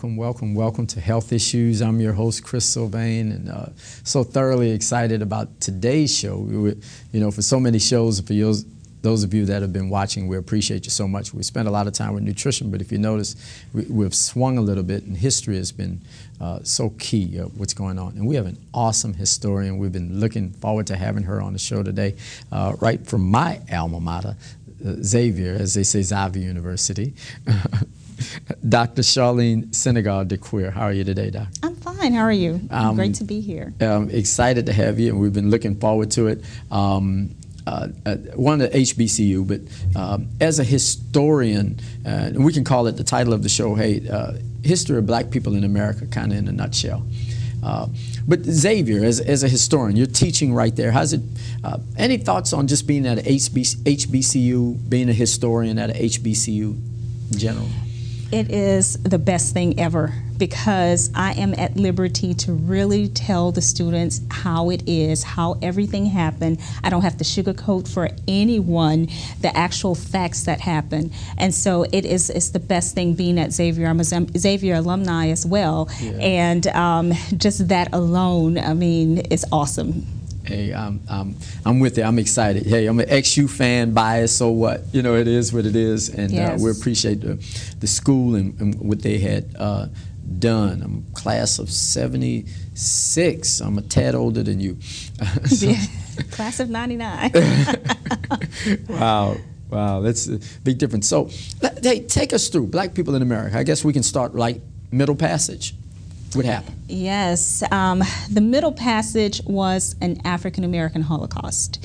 welcome to Health Issues. I'm your host, Chris Sylvain, and so thoroughly excited about today's show. For so many shows, for those of you that have been watching, we appreciate you so much. We spend a lot of time with nutrition, but if you notice, we've swung a little bit, and history has been so key of what's going on. And we have an awesome historian. We've been looking forward to having her on the show today, right from my alma mater, Xavier, as they say, Xavier University. Dr. Sharlene Sinegal-DeCuir. How are you today, Doc? I'm fine. How are you? Great to be here. Excited to have you, and we've been looking forward to it. One at HBCU, but as a historian, we can call it the title of the show, History of Black People in America, kind of in a nutshell. But Xavier, as a historian, you're teaching right there. How's it? Any thoughts on just being at a HBCU, being a historian at a HBCU in general? It is the best thing ever because I am at liberty to really tell the students how it is, how everything happened. I don't have to sugarcoat for anyone the actual facts that happen. And so it's the best thing being at Xavier. I'm a Xavier alumni as well. Yeah. And just that alone, I mean, it's awesome. Hey, I'm with you. I'm excited. Hey, I'm an XU fan, biased, so what? You know, it is what it is, and yes. We appreciate the school and what they had done. I'm class of '76. I'm a tad older than you. Yeah, class of '99. Wow, that's a big difference. So, hey, take us through Black people in America. I guess we can start like Middle Passage. What happened? Yes, the Middle Passage was an African-American Holocaust,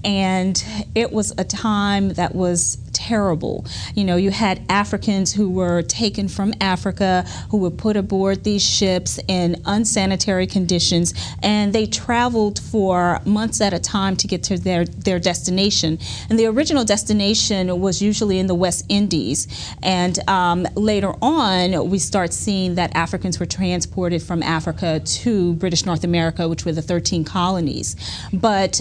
and it was a time that was terrible. You know, you had Africans who were taken from Africa, who were put aboard these ships in unsanitary conditions, and they traveled for months at a time to get to their destination. And the original destination was usually in the West Indies, and later on we start seeing that Africans were transported from Africa to British North America, which were the 13 colonies. But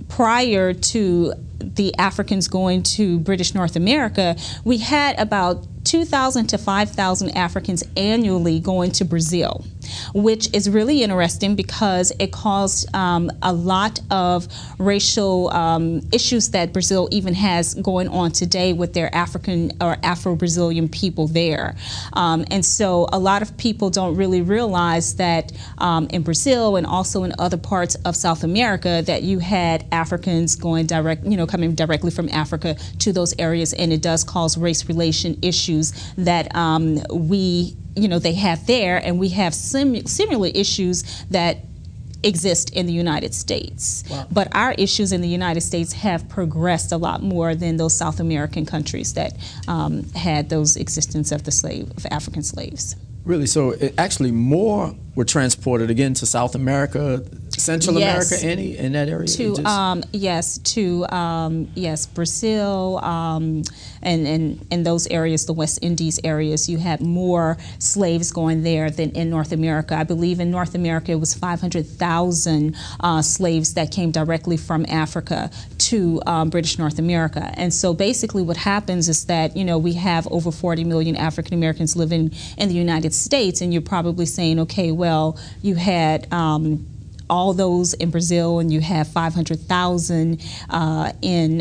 prior to the Africans going to British North America, we had about 2,000 to 5,000 Africans annually going to Brazil, which is really interesting because it caused a lot of racial issues that Brazil even has going on today with their African or Afro-Brazilian people there. And so a lot of people don't really realize that in Brazil and also in other parts of South America that you had Africans going coming directly from Africa to those areas, and it does cause race relation issues that they have there, and we have similar issues that exist in the United States. Wow. But our issues in the United States have progressed a lot more than those South American countries that had those existence of African slaves. Really? So actually more were transported again to South America, Central America, in that area? Yes, Brazil, and those areas, the West Indies areas, you had more slaves going there than in North America. I believe in North America it was 500,000 slaves that came directly from Africa to British North America. And so basically what happens is that, we have over 40 million African Americans living in the United States, and you're probably saying, okay, well, you had all those in Brazil, and you have 500,000 in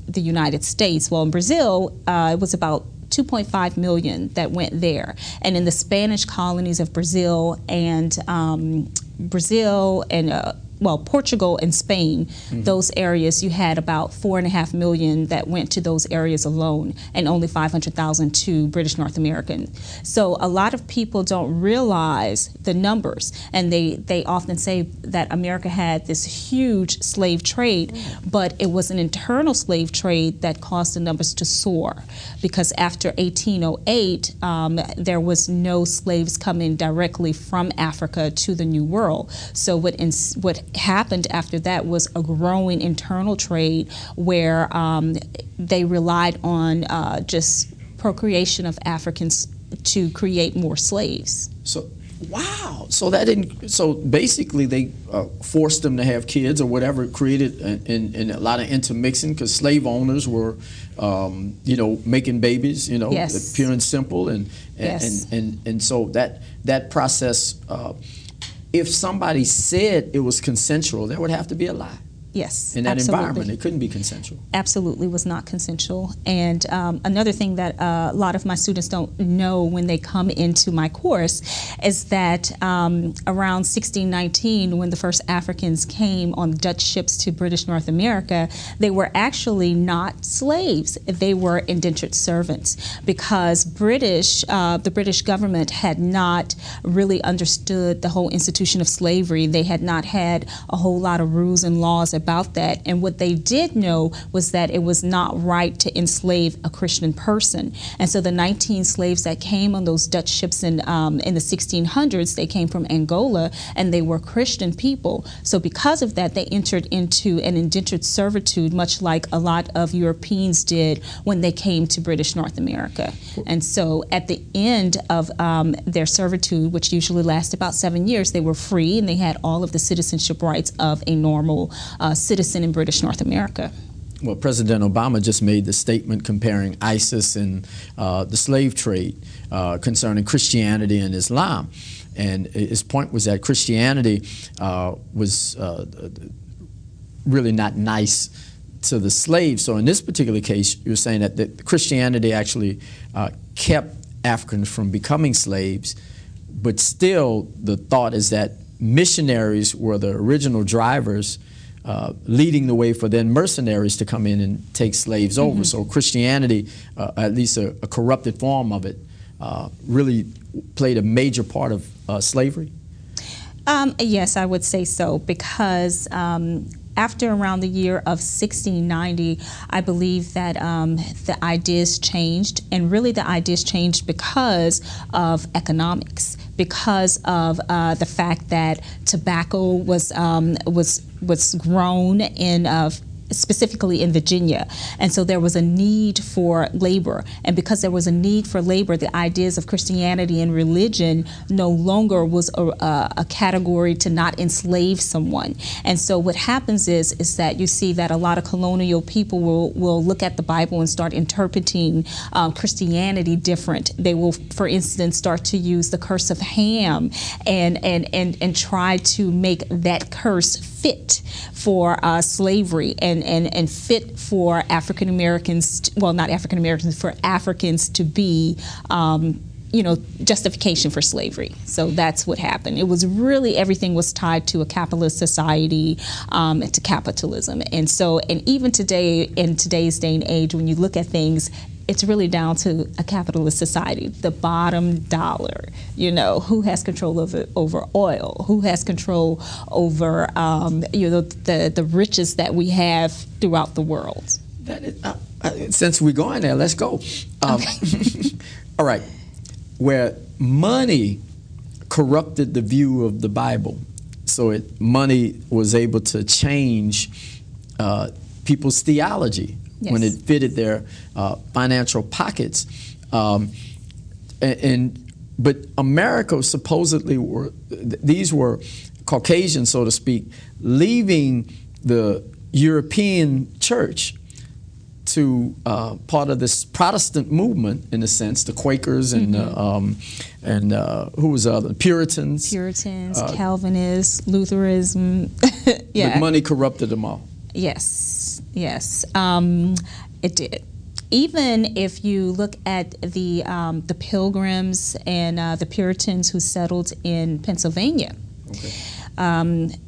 the United States. Well, in Brazil, it was about 2.5 million that went there. And in the Spanish colonies of Brazil and Portugal and Spain, those areas, you had about 4.5 million that went to those areas alone, and only 500,000 to British North American. So a lot of people don't realize the numbers, and they often say that America had this huge slave trade, but it was an internal slave trade that caused the numbers to soar, because after 1808, there was no slaves coming directly from Africa to the New World. So what happened after that was a growing internal trade where they relied on just procreation of Africans to create more slaves. So Wow. So that didn't. So basically, they forced them to have kids or whatever. It created in a lot of intermixing because slave owners were, making babies. Yes. Pure and simple, and Yes. and so that process. If somebody said it was consensual, that would have to be a lie. Yes, In that absolutely. environment, it couldn't be consensual. Absolutely was not consensual. And another thing that a lot of my students don't know when they come into my course is that around 1619, when the first Africans came on Dutch ships to British North America, they were actually not slaves. They were indentured servants because the British government had not really understood the whole institution of slavery. They had not had a whole lot of rules and laws about that, and what they did know was that it was not right to enslave a Christian person. And so the 19 slaves that came on those Dutch ships in the 1600s, they came from Angola, and they were Christian people. So because of that, they entered into an indentured servitude, much like a lot of Europeans did when they came to British North America. And so at the end of their servitude, which usually lasts about 7 years, they were free, and they had all of the citizenship rights of a normal citizen in British North America. Well, President Obama just made the statement comparing ISIS and the slave trade concerning Christianity and Islam. And his point was that Christianity was really not nice to the slaves. So in this particular case, you're saying that Christianity actually kept Africans from becoming slaves, but still the thought is that missionaries were the original drivers leading the way for then mercenaries to come in and take slaves over. So Christianity, at least a corrupted form of it, really played a major part of slavery? Yes, I would say so, because after around the year of 1690, I believe that the ideas changed, and really the ideas changed because of economics, because of the fact that tobacco was grown in specifically in Virginia, and so there was a need for labor, and because there was a need for labor, the ideas of Christianity and religion no longer was a category to not enslave someone. And so what happens is that you see that a lot of colonial people will look at the Bible and start interpreting Christianity different. They will, for instance, start to use the curse of Ham and try to make that curse fit for slavery and fit for African Americans, well, not African Americans, for Africans to be, justification for slavery. So that's what happened. It was really, everything was tied to a capitalist society, to capitalism. And so, and even today, in today's day and age, when you look at things, it's really down to a capitalist society, the bottom dollar. Who has control over oil? Who has control over the riches that we have throughout the world? That is, since we're going there, let's go. Okay. All right. Where money corrupted the view of the Bible, so money was able to change people's theology. Yes. When it fitted their financial pockets. But America supposedly these were Caucasians, so to speak, leaving the European church to part of this Protestant movement, in a sense, the Quakers and who was the Puritans. Calvinists, Lutheranism. Yeah. But money corrupted them all. Yes, it did. Even if you look at the Pilgrims and the Puritans who settled in Pennsylvania. Okay.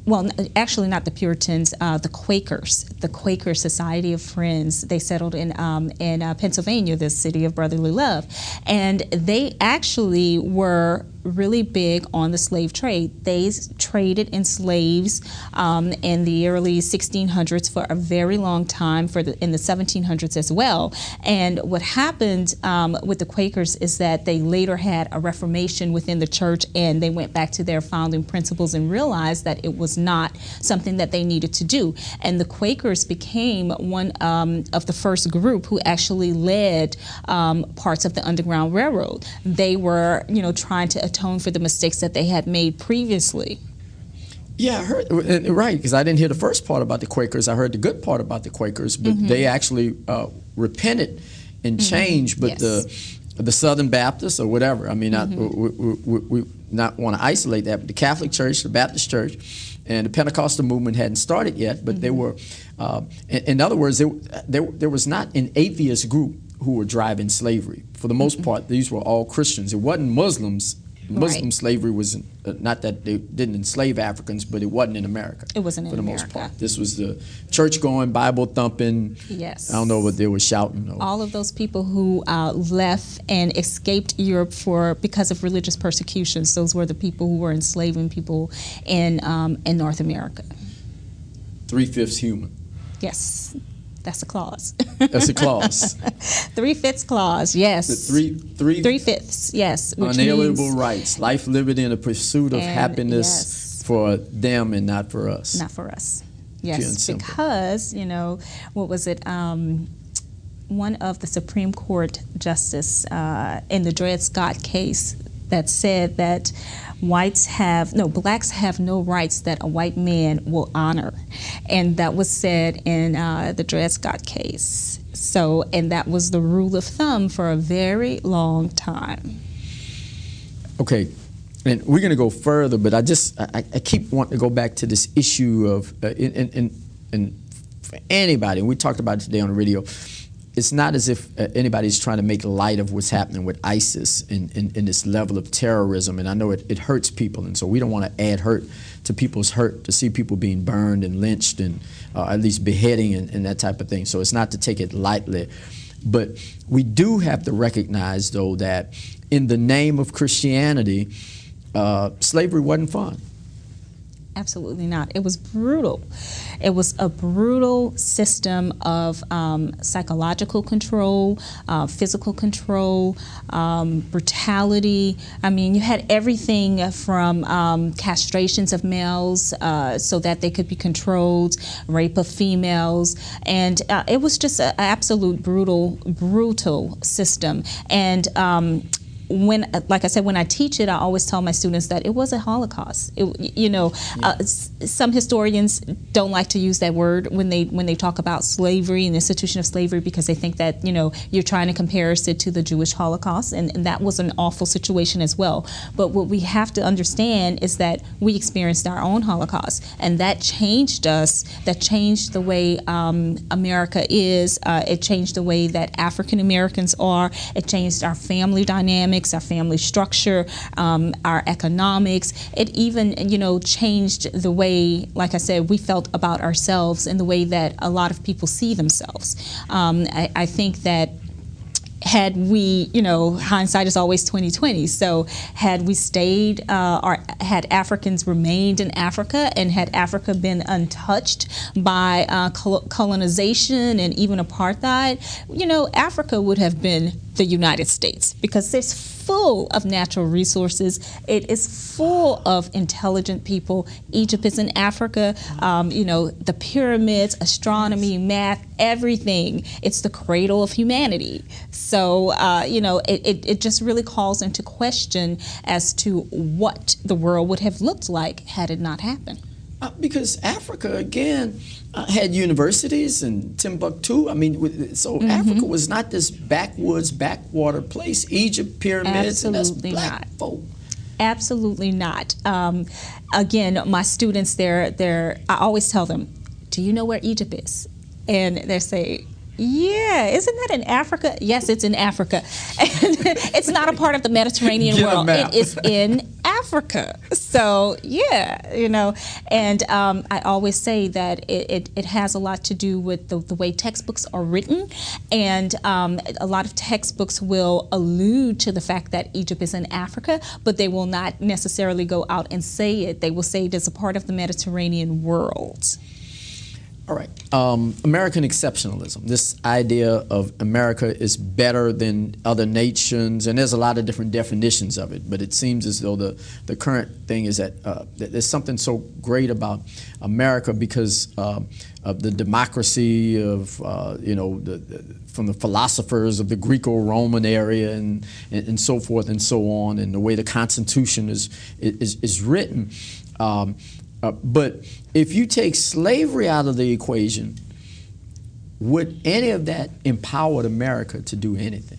Well, actually not the Puritans, the Quakers, the Quaker Society of Friends. They settled in Pennsylvania, the city of brotherly love, and they actually were really big on the slave trade. They traded in slaves in the early 1600s for a very long time, in the 1700s as well. And what happened with the Quakers is that they later had a reformation within the church, and they went back to their founding principles and realized that it was not something that they needed to do. And the Quakers became one of the first group who actually led parts of the Underground Railroad. They were, trying to atone for the mistakes that they had made previously. Yeah, I heard, right, because I didn't hear the first part about the Quakers. I heard the good part about the Quakers, but they actually repented and changed. But the Southern Baptists or whatever, I mean, we not want to isolate that, but the Catholic Church, the Baptist Church, and the Pentecostal movement hadn't started yet, but they were, in other words, there was not an atheist group who were driving slavery. For the most part, these were all Christians. It wasn't Muslims. Muslim slavery was not that they didn't enslave Africans, but it wasn't in America. It wasn't in America. For the most part. This was the church-going, Bible-thumping. Yes. I don't know what they were shouting. All of those people who left and escaped Europe because of religious persecutions, those were the people who were enslaving people in North America. 3/5 human. Yes. That's a clause. That's a clause. 3/5 clause, yes. The 3/5, yes. Unalienable rights, life, liberty, and the pursuit of happiness for them and not for us. Not for us. Yes, because, what was it? One of the Supreme Court justice in the Dred Scott case that said that blacks have no rights that a white man will honor. And that was said in the Dred Scott case. So, and that was the rule of thumb for a very long time. Okay, and we're going to go further, but I keep wanting to go back to this issue of, and for anybody, and we talked about it today on the radio, it's not as if anybody's trying to make light of what's happening with ISIS and this level of terrorism, and I know it hurts people, and so we don't want to add hurt to people's hurt, to see people being burned and lynched and at least beheading and that type of thing. So it's not to take it lightly. But we do have to recognize, though, that in the name of Christianity, slavery wasn't fun. Absolutely not. It was brutal. It was a brutal system of psychological control, physical control, brutality. I mean, you had everything from castrations of males so that they could be controlled, rape of females, and it was just an absolute brutal system. And like I said, when I teach it, I always tell my students that it was a Holocaust. Some historians don't like to use that word when they talk about slavery and the institution of slavery, because they think that you're trying to compare it to the Jewish Holocaust, and that was an awful situation as well. But what we have to understand is that we experienced our own Holocaust, and that changed us. That changed the way America is. It changed the way that African Americans are. It changed our family dynamics, our family structure, our economics. It even, changed the way, like I said, we felt about ourselves and the way that a lot of people see themselves. I think that had we, hindsight is always 20/20. So had we stayed, or had Africans remained in Africa, and had Africa been untouched by colonization and even apartheid, Africa would have been the United States, because it's full of natural resources. It is full of intelligent people. Egypt is in Africa. The pyramids, astronomy, math, everything. It's the cradle of humanity. So, it just really calls into question as to what the world would have looked like had it not happened. Because Africa, again, had universities and Timbuktu. I mean, so Africa was not this backwoods, backwater place. Egypt, pyramids, and that's black folk. Absolutely not. Again, my students, I always tell them, do you know where Egypt is? And they say, yeah, isn't that in Africa? Yes, it's in Africa. And it's not a part of the Mediterranean world. It is in Africa. So, yeah, and I always say that it has a lot to do with the way textbooks are written. And a lot of textbooks will allude to the fact that Egypt is in Africa, but they will not necessarily go out and say it. They will say it as a part of the Mediterranean world. All right. American exceptionalism, this idea of America is better than other nations, and there's a lot of different definitions of it, but it seems as though the current thing is that there's something so great about America because of the democracy of, from the philosophers of the Greco-Roman area and so forth and so on, and the way the Constitution is written. But if you take slavery out of the equation, would any of that empower America to do anything?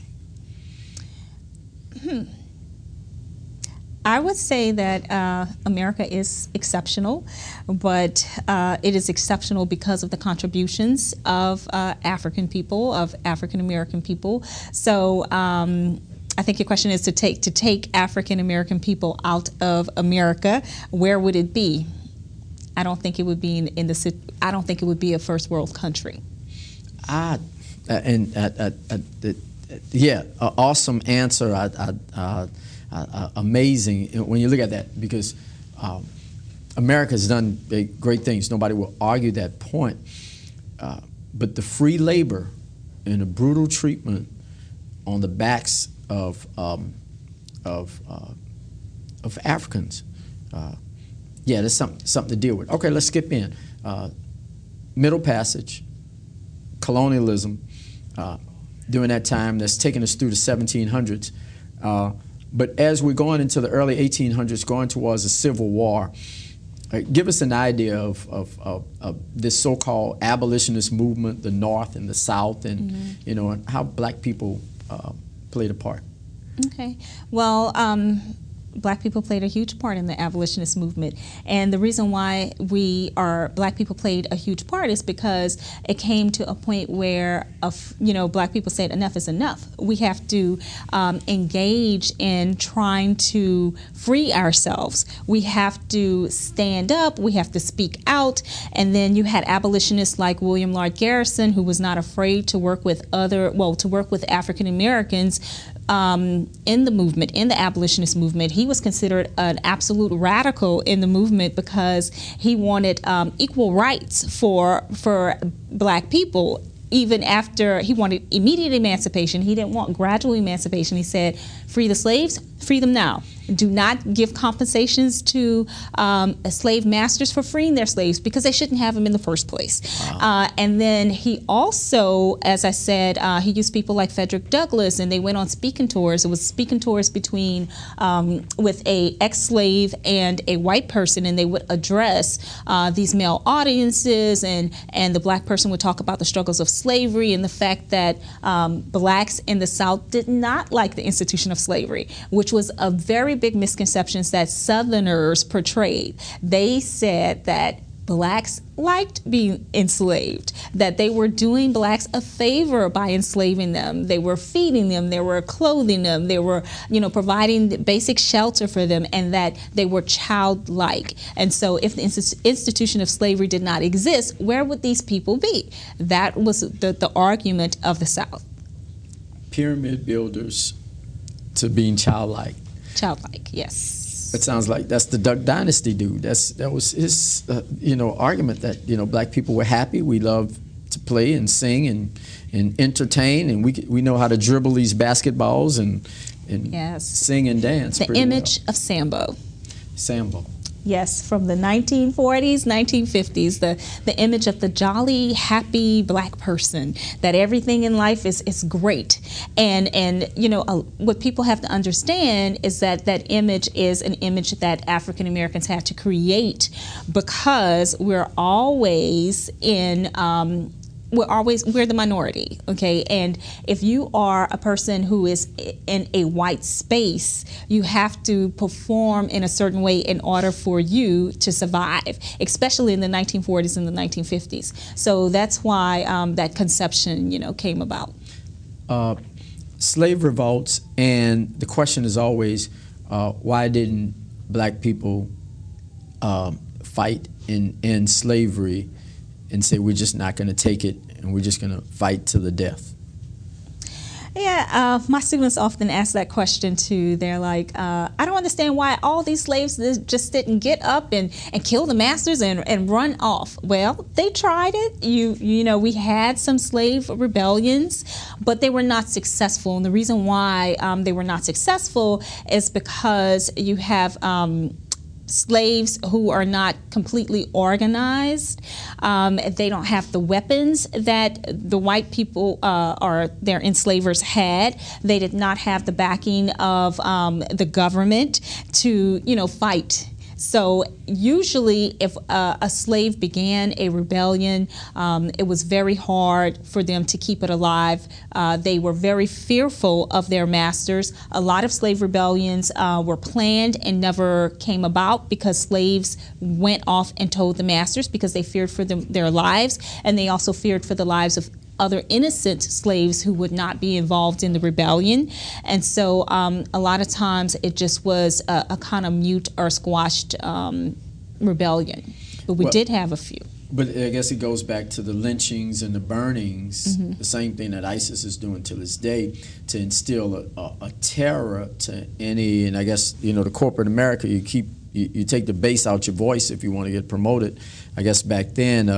I would say that America is exceptional, but it is exceptional because of the contributions of African people, of African American people. So I think your question is to take African American people out of America. Where would it be? I don't think it would be I don't think it would be a first world country. Yeah, awesome answer. Amazing when you look at that, because America's done great things. Nobody will argue that point. But the free labor and the brutal treatment on the backs of Africans. Yeah, there's something to deal with. Okay, let's skip in. Middle Passage, colonialism, during that time that's taken us through the 1700s. But as we're going into the early 1800s, going towards a civil war, give us an idea of this so-called abolitionist movement, the North and the South, and and how black people played a part. Okay, well, Black people played a huge part in the abolitionist movement, and the reason why Black people played a huge part is because it came to a point where Black people said enough is enough. We have to engage in trying to free ourselves. We have to stand up. We have to speak out. And then you had abolitionists like William Lloyd Garrison, who was not afraid to work with African Americans. In the movement, in the abolitionist movement. He was considered an absolute radical in the movement because he wanted equal rights for Black people. Even after he wanted immediate emancipation, he didn't want gradual emancipation. He said, free the slaves, free them now. Do not give compensations to slave masters for freeing their slaves because they shouldn't have them in the first place. Wow. And then he also, as I said, he used people like Frederick Douglass, and they went on speaking tours. It was speaking tours between with a ex-slave and a white person, and they would address these male audiences, and the Black person would talk about the struggles of slavery and the fact that Blacks in the South did not like the institution of slavery, which was a very big misconceptions that Southerners portrayed. They said that Blacks liked being enslaved, that they were doing Blacks a favor by enslaving them. They were feeding them, they were clothing them, they were, providing basic shelter for them, and that they were childlike. And so if the institution of slavery did not exist, where would these people be? That was the argument of the South. Pyramid builders to being childlike. Childlike, yes. It sounds like that's the Duck Dynasty dude. That was his, argument that Black people were happy. We love to play and sing and entertain, and we know how to dribble these basketballs and yes. Sing and dance. The image of Sambo. Sambo. Yes, from the 1940s, 1950s, the image of the jolly, happy Black person, that everything in life is great. And what people have to understand is that image is an image that African Americans had to create because we're always we're the minority, okay? And if you are a person who is in a white space, you have to perform in a certain way in order for you to survive, especially in the 1940s and the 1950s. So that's why that conception, came about. Slave revolts, and the question is always, why didn't Black people fight in slavery and say we're just not going to take it and we're just going to fight to the death? Yeah, my students often ask that question too. They're like, I don't understand why all these slaves just didn't get up and kill the masters and run off. Well, they tried it. You know, we had some slave rebellions, but they were not successful. And the reason why they were not successful is because you have slaves who are not completely organized. They don't have the weapons that the white people or their enslavers had. They did not have the backing of the government to, you know, fight. So usually if a slave began a rebellion, it was very hard for them to keep it alive. They were very fearful of their masters. A lot of slave rebellions were planned and never came about because slaves went off and told the masters because they feared for their lives, and they also feared for the lives of other innocent slaves who would not be involved in the rebellion. And so a lot of times it just was a kind of mute or squashed rebellion. But we did have a few. But I guess it goes back to the lynchings and the burnings, the same thing that ISIS is doing to this day, to instill a terror to any, and I guess, you know, the corporate America, you take the bass out your voice if you want to get promoted. I guess back then,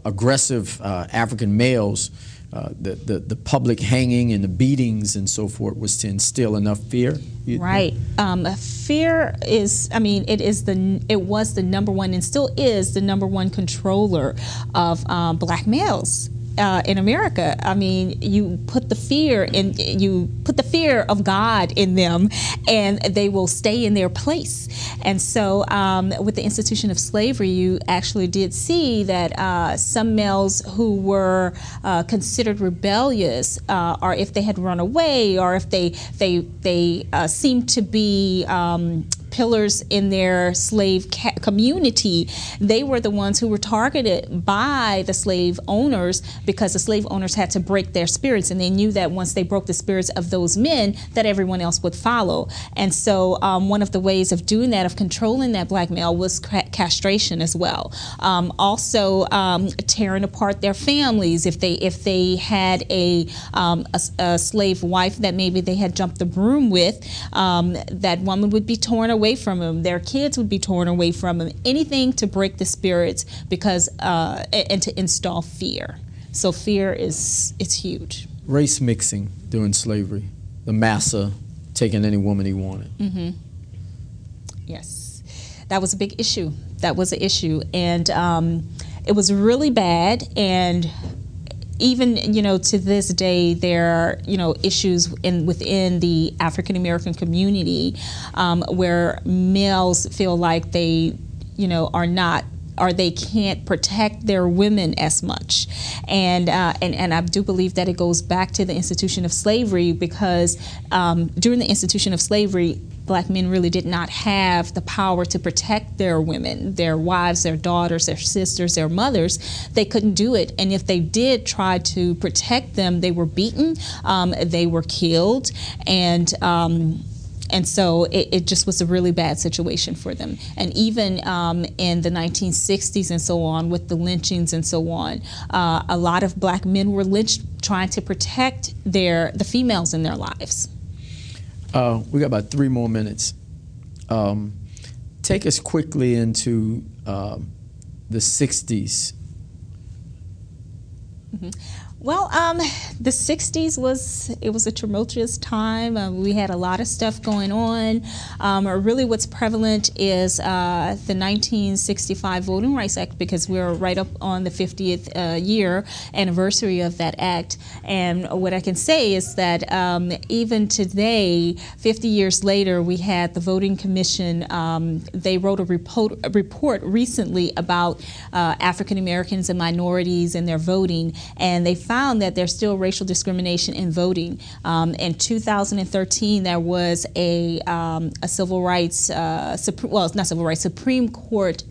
aggressive African males, the public hanging and the beatings and so forth was to instill enough fear. Right. Fear is, I mean, it was the number one and still is the number one controller of black males. In America, I mean, you put the fear of God in them, and they will stay in their place. And so, with the institution of slavery, you actually did see that some males who were considered rebellious, or if they had run away, or if they seemed to be pillars in their slave community, they were the ones who were targeted by the slave owners, because the slave owners had to break their spirits, and they knew that once they broke the spirits of those men, that everyone else would follow. And so one of the ways of doing that, of controlling that black male, was castration as well. Also tearing apart their families. If they had a slave wife that maybe they had jumped the broom with, that woman would be torn away from them. Their kids would be torn away from them. Anything to break the spirits, because and to install fear. So fear it's huge. Race mixing during slavery, the massa taking any woman he wanted. Yes, that was a big issue. That was an issue, and it was really bad. And even, you know, to this day, there are, you know, issues within the African American community where males feel like they, you know, are not, or they can't protect their women as much. And I do believe that it goes back to the institution of slavery, because during the institution of slavery, black men really did not have the power to protect their women, their wives, their daughters, their sisters, their mothers. They couldn't do it. And if they did try to protect them, they were beaten, they were killed, and so it just was a really bad situation for them. And even in the 1960s and so on, with the lynchings and so on, a lot of black men were lynched trying to protect the females in their lives. We got about 3 more minutes. Take us quickly into the 60s. Well, the 60s was a tumultuous time. We had a lot of stuff going on. Really what's prevalent is the 1965 Voting Rights Act, because we're right up on the 50th year anniversary of that act. And what I can say is that even today, 50 years later, we had the Voting Commission. They wrote a report recently about African Americans and minorities and their voting, and they found that there's still racial discrimination in voting. In 2013, there was a civil rights, Supreme Court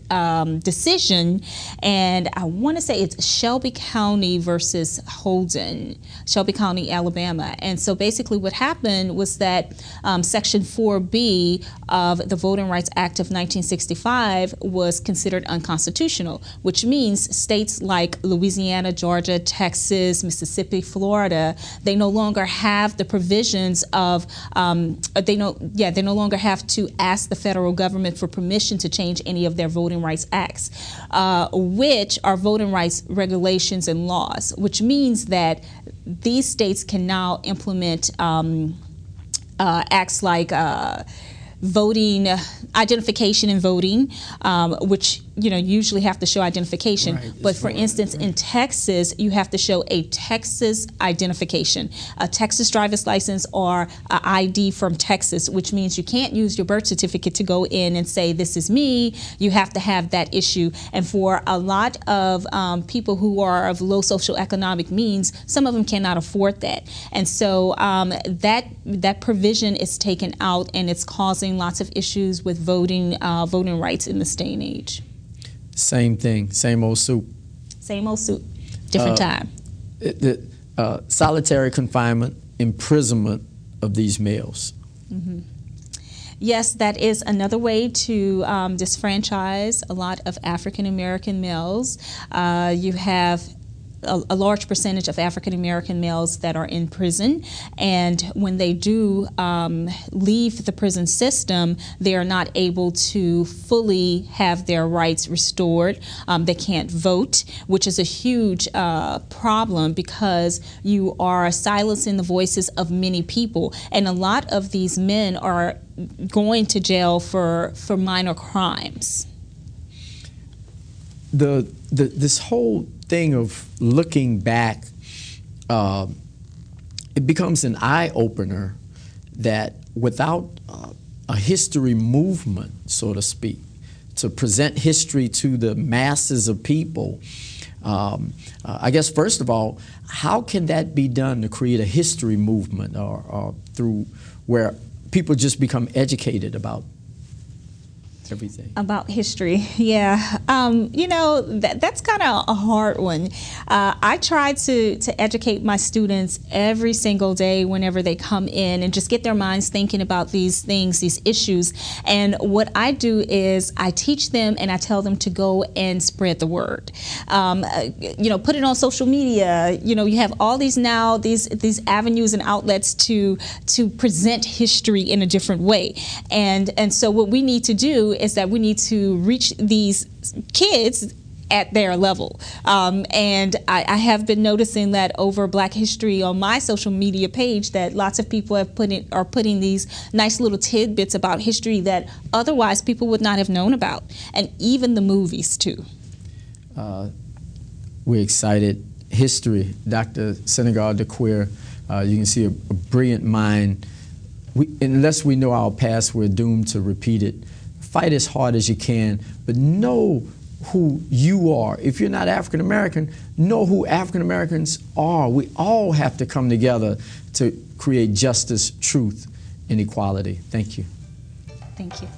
decision, and I want to say it's Shelby County versus Holden, Shelby County, Alabama. And so basically what happened was that Section 4B of the Voting Rights Act of 1965 was considered unconstitutional, which means states like Louisiana, Georgia, Texas, Texas, Mississippi, Florida, they no longer have the provisions of, they no longer have to ask the federal government for permission to change any of their voting rights acts, which are voting rights regulations and laws, which means that these states can now implement acts like voting identification in voting, which usually have to show identification. Right, but for instance, in Texas, you have to show a Texas identification, a Texas driver's license or an ID from Texas, which means you can't use your birth certificate to go in and say, this is me. You have to have that issue. And for a lot of people who are of low socioeconomic means, some of them cannot afford that. And so that provision is taken out, and it's causing lots of issues with voting rights in this day and age. Same thing, same old soup. Same old soup, different time. Solitary confinement, imprisonment of these males. Mm-hmm. Yes, that is another way to disfranchise a lot of African American males. You have a large percentage of African American males that are in prison, and when they do leave the prison system, they are not able to fully have their rights restored. They can't vote, which is a huge problem, because you are silencing the voices of many people, and a lot of these men are going to jail for minor crimes. This whole thing of looking back, it becomes an eye-opener that without a history movement, so to speak, to present history to the masses of people, I guess first of all, how can that be done to create a history movement or through where people just become educated about everything? About history, yeah. That's kind of a hard one. I try to educate my students every single day whenever they come in, and just get their minds thinking about these things, these issues. And what I do is I teach them, and I tell them to go and spread the word. Put it on social media. You have all these now, these avenues and outlets to present history in a different way. And so what we need to do is that we need to reach these kids at their level. And I have been noticing that over Black History on my social media page, that lots of people are putting these nice little tidbits about history that otherwise people would not have known about, and even the movies too. We're excited. History, Dr. Sinegal-DeCuir, you can see a brilliant mind. Unless we know our past, we're doomed to repeat it. Fight as hard as you can, but know who you are. If you're not African American, know who African Americans are. We all have to come together to create justice, truth, and equality. Thank you. Thank you.